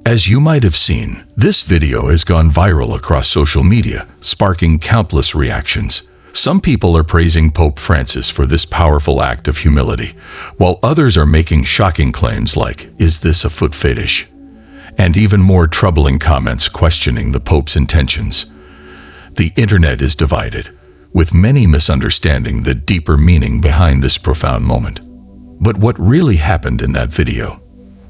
As you might have seen, this video has gone viral across social media, sparking countless reactions. Some people are praising Pope Francis for this powerful act of humility, while others are making shocking claims like, "Is this a foot fetish?" And even more troubling comments questioning the Pope's intentions. The internet is divided, with many misunderstanding the deeper meaning behind this profound moment. But what really happened in that video?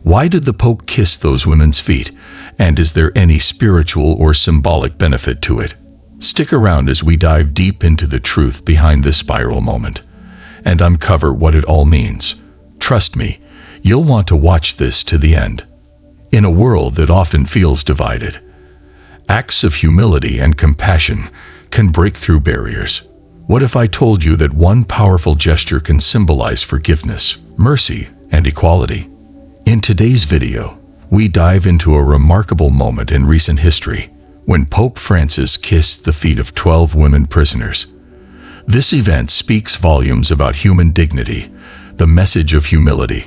Why did the Pope kiss those women's feet? And is there any spiritual or symbolic benefit to it? Stick around as we dive deep into the truth behind this viral moment and uncover what it all means. Trust me, you'll want to watch this to the end. In a world that often feels divided, acts of humility and compassion can break through barriers. What if I told you that one powerful gesture can symbolize forgiveness, mercy, and equality? In today's video, we dive into a remarkable moment in recent history when Pope Francis kissed the feet of 12 women prisoners. This event speaks volumes about human dignity, the message of humility,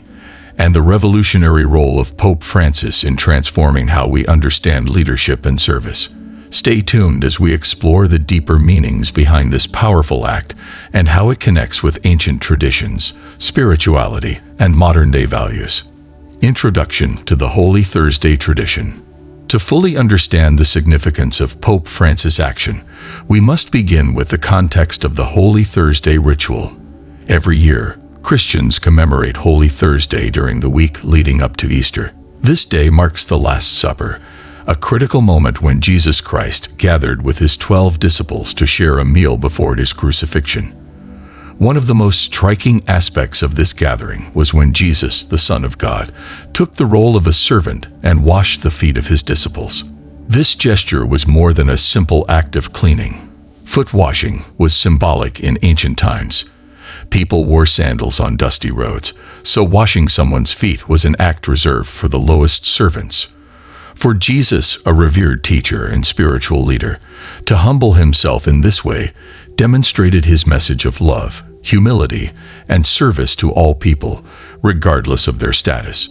and the revolutionary role of Pope Francis in transforming how we understand leadership and service. Stay tuned as we explore the deeper meanings behind this powerful act and how it connects with ancient traditions, spirituality, and modern-day values. Introduction to the Holy Thursday tradition. To fully understand the significance of Pope Francis' action, we must begin with the context of the Holy Thursday ritual. Every year, Christians commemorate Holy Thursday during the week leading up to Easter. This day marks the Last Supper, a critical moment when Jesus Christ gathered with his 12 disciples to share a meal before his crucifixion. One of the most striking aspects of this gathering was when Jesus, the Son of God, took the role of a servant and washed the feet of his disciples. This gesture was more than a simple act of cleaning. Foot washing was symbolic in ancient times. People wore sandals on dusty roads, so washing someone's feet was an act reserved for the lowest servants. For Jesus, a revered teacher and spiritual leader, to humble himself in this way demonstrated his message of love, humility, and service to all people, regardless of their status.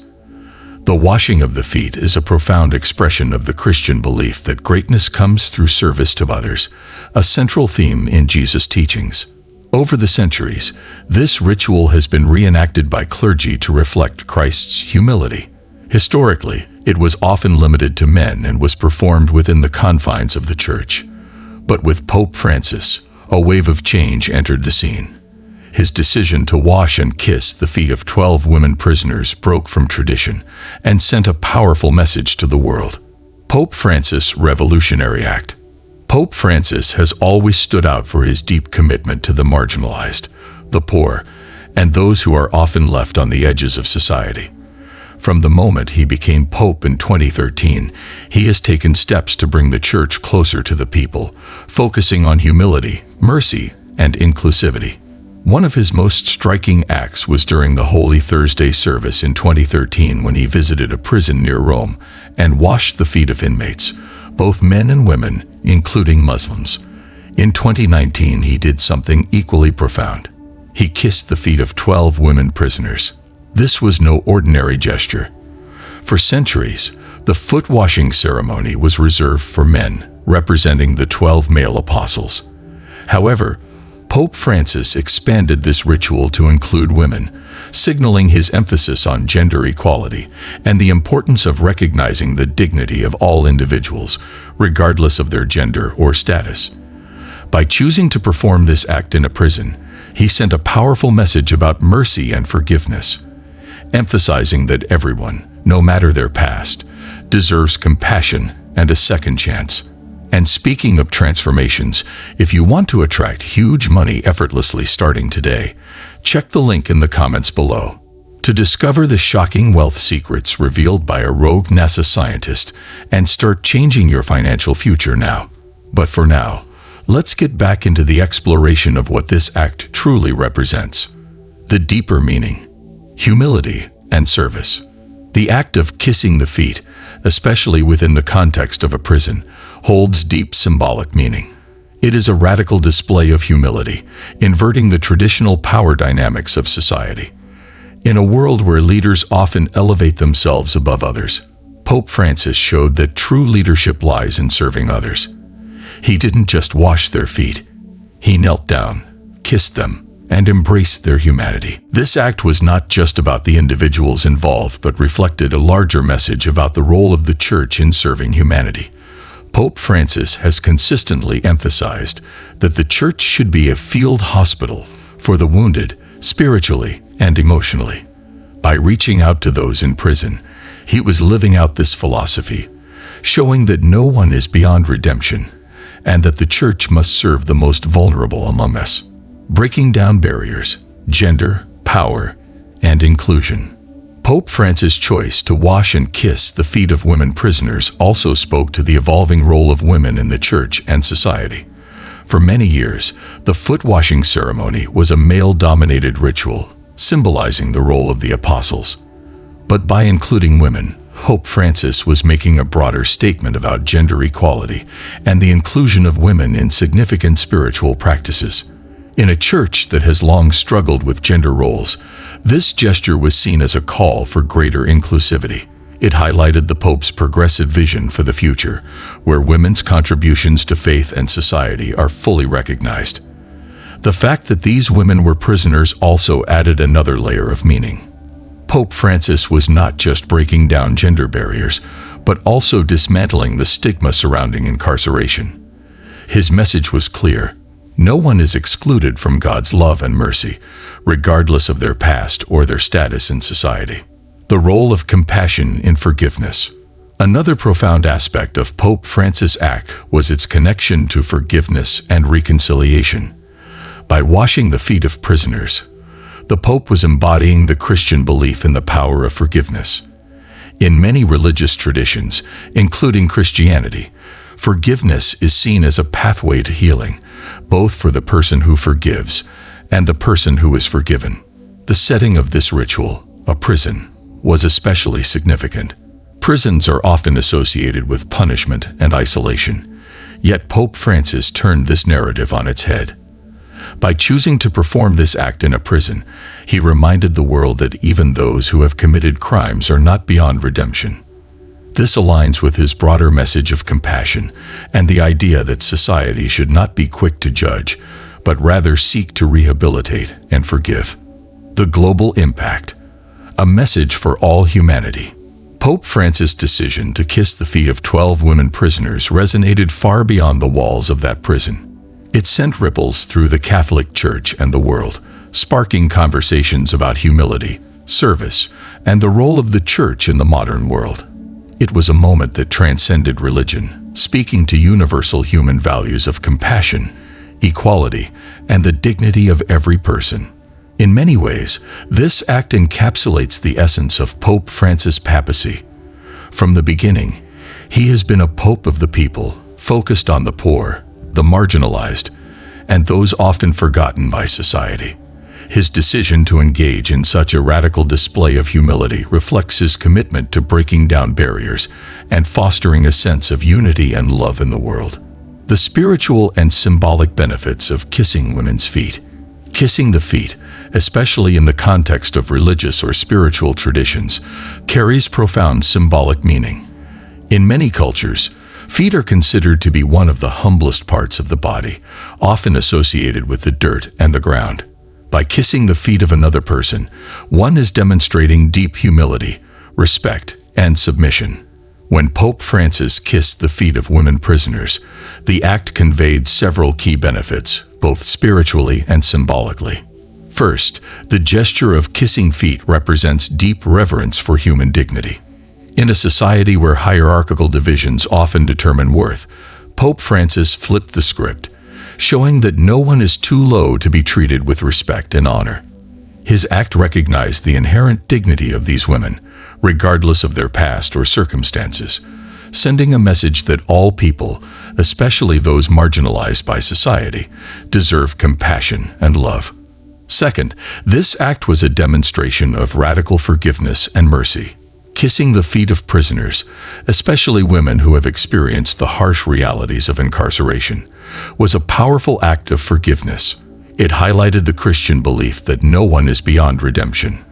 The washing of the feet is a profound expression of the Christian belief that greatness comes through service to others, a central theme in Jesus' teachings. Over the centuries, this ritual has been reenacted by clergy to reflect Christ's humility. Historically, it was often limited to men and was performed within the confines of the church. But with Pope Francis, a wave of change entered the scene. His decision to wash and kiss the feet of 12 women prisoners broke from tradition and sent a powerful message to the world. Pope Francis' revolutionary act. Pope Francis has always stood out for his deep commitment to the marginalized, the poor, and those who are often left on the edges of society. From the moment he became Pope in 2013, he has taken steps to bring the Church closer to the people, focusing on humility, mercy, and inclusivity. One of his most striking acts was during the Holy Thursday service in 2013 when he visited a prison near Rome and washed the feet of inmates, both men and women, including Muslims. In 2019, he did something equally profound. He kissed the feet of 12 women prisoners. This was no ordinary gesture. For centuries, the foot-washing ceremony was reserved for men, representing the 12 male apostles. However, Pope Francis expanded this ritual to include women, signaling his emphasis on gender equality and the importance of recognizing the dignity of all individuals, regardless of their gender or status. By choosing to perform this act in a prison, he sent a powerful message about mercy and forgiveness, emphasizing that everyone, no matter their past, deserves compassion and a second chance. And speaking of transformations, if you want to attract huge money effortlessly starting today, check the link in the comments below. To discover the shocking wealth secrets revealed by a rogue NASA scientist and start changing your financial future now. But for now, let's get back into the exploration of what this act truly represents. The deeper meaning, humility, and service. The act of kissing the feet, especially within the context of a prison, holds deep symbolic meaning. It is a radical display of humility, inverting the traditional power dynamics of society. In a world where leaders often elevate themselves above others, Pope Francis showed that true leadership lies in serving others. He didn't just wash their feet. He knelt down, kissed them, and embraced their humanity. This act was not just about the individuals involved, but reflected a larger message about the role of the Church in serving humanity. Pope Francis has consistently emphasized that the Church should be a field hospital for the wounded, spiritually and emotionally. By reaching out to those in prison, he was living out this philosophy, showing that no one is beyond redemption, and that the Church must serve the most vulnerable among us, breaking down barriers, gender, power, and inclusion. Pope Francis' choice to wash and kiss the feet of women prisoners also spoke to the evolving role of women in the Church and society. For many years, the foot-washing ceremony was a male-dominated ritual, symbolizing the role of the apostles. But by including women, Pope Francis was making a broader statement about gender equality and the inclusion of women in significant spiritual practices. In a church that has long struggled with gender roles, this gesture was seen as a call for greater inclusivity. It highlighted the Pope's progressive vision for the future, where women's contributions to faith and society are fully recognized. The fact that these women were prisoners also added another layer of meaning. Pope Francis was not just breaking down gender barriers, but also dismantling the stigma surrounding incarceration. His message was clear: no one is excluded from God's love and mercy, regardless of their past or their status in society. The role of compassion in forgiveness. Another profound aspect of Pope Francis' act was its connection to forgiveness and reconciliation. By washing the feet of prisoners, the Pope was embodying the Christian belief in the power of forgiveness. In many religious traditions, including Christianity, forgiveness is seen as a pathway to healing, both for the person who forgives and the person who is forgiven. The setting of this ritual, a prison, was especially significant. Prisons are often associated with punishment and isolation, yet Pope Francis turned this narrative on its head. By choosing to perform this act in a prison, he reminded the world that even those who have committed crimes are not beyond redemption. This aligns with his broader message of compassion and the idea that society should not be quick to judge, but rather seek to rehabilitate and forgive. The global impact. A message for all humanity. Pope Francis' decision to kiss the feet of 12 women prisoners resonated far beyond the walls of that prison. It sent ripples through the Catholic Church and the world, sparking conversations about humility, service, and the role of the Church in the modern world. It was a moment that transcended religion, speaking to universal human values of compassion, equality, and the dignity of every person. In many ways, this act encapsulates the essence of Pope Francis' papacy. From the beginning, he has been a pope of the people, focused on the poor, the marginalized, and those often forgotten by society. His decision to engage in such a radical display of humility reflects his commitment to breaking down barriers and fostering a sense of unity and love in the world. The spiritual and symbolic benefits of kissing women's feet. Kissing the feet, especially in the context of religious or spiritual traditions, carries profound symbolic meaning. In many cultures, feet are considered to be one of the humblest parts of the body, often associated with the dirt and the ground. By kissing the feet of another person, one is demonstrating deep humility, respect, and submission. When Pope Francis kissed the feet of women prisoners, the act conveyed several key benefits, both spiritually and symbolically. First, the gesture of kissing feet represents deep reverence for human dignity. In a society where hierarchical divisions often determine worth, Pope Francis flipped the script, showing that no one is too low to be treated with respect and honor. His act recognized the inherent dignity of these women, regardless of their past or circumstances, sending a message that all people, especially those marginalized by society, deserve compassion and love. Second, this act was a demonstration of radical forgiveness and mercy. Kissing the feet of prisoners, especially women who have experienced the harsh realities of incarceration, was a powerful act of forgiveness. It highlighted the Christian belief that no one is beyond redemption.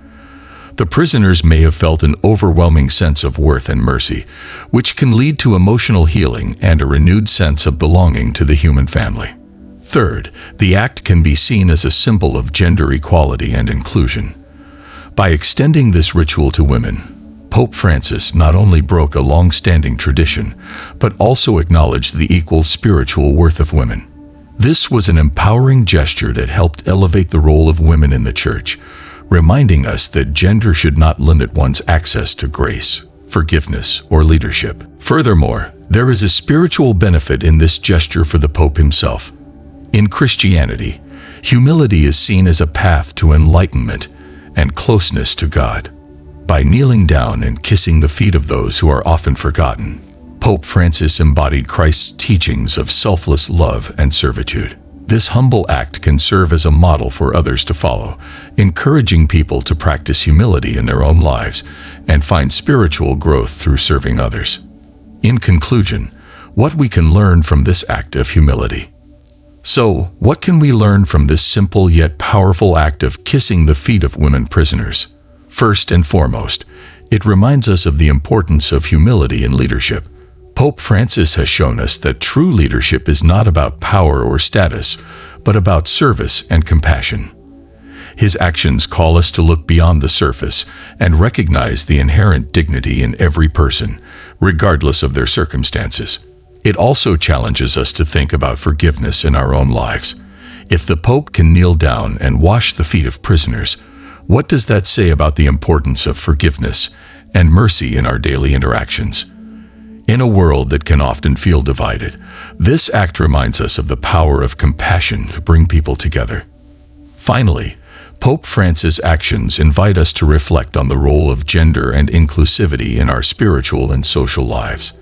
The prisoners may have felt an overwhelming sense of worth and mercy, which can lead to emotional healing and a renewed sense of belonging to the human family. Third, the act can be seen as a symbol of gender equality and inclusion. By extending this ritual to women, Pope Francis not only broke a long-standing tradition, but also acknowledged the equal spiritual worth of women. This was an empowering gesture that helped elevate the role of women in the Church, reminding us that gender should not limit one's access to grace, forgiveness, or leadership. Furthermore, there is a spiritual benefit in this gesture for the Pope himself. In Christianity, humility is seen as a path to enlightenment and closeness to God. By kneeling down and kissing the feet of those who are often forgotten, Pope Francis embodied Christ's teachings of selfless love and servitude. This humble act can serve as a model for others to follow, encouraging people to practice humility in their own lives and find spiritual growth through serving others. In conclusion, what we can learn from this act of humility. So, what can we learn from this simple yet powerful act of kissing the feet of women prisoners? First and foremost, it reminds us of the importance of humility in leadership. Pope Francis has shown us that true leadership is not about power or status, but about service and compassion. His actions call us to look beyond the surface and recognize the inherent dignity in every person, regardless of their circumstances. It also challenges us to think about forgiveness in our own lives. If the Pope can kneel down and wash the feet of prisoners, what does that say about the importance of forgiveness and mercy in our daily interactions? In a world that can often feel divided, this act reminds us of the power of compassion to bring people together. Finally, Pope Francis' actions invite us to reflect on the role of gender and inclusivity in our spiritual and social lives.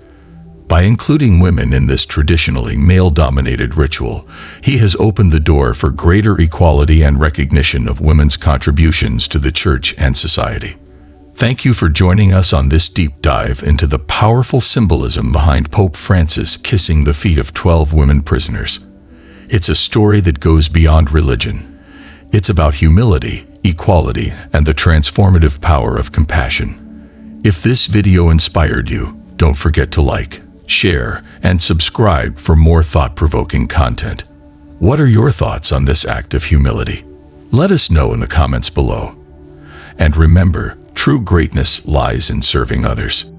By including women in this traditionally male-dominated ritual, he has opened the door for greater equality and recognition of women's contributions to the Church and society. Thank you for joining us on this deep dive into the powerful symbolism behind Pope Francis kissing the feet of 12 women prisoners. It's a story that goes beyond religion. It's about humility, equality, and the transformative power of compassion. If this video inspired you, don't forget to like, share, and subscribe for more thought-provoking content. What are your thoughts on this act of humility? Let us know in the comments below. And remember, true greatness lies in serving others.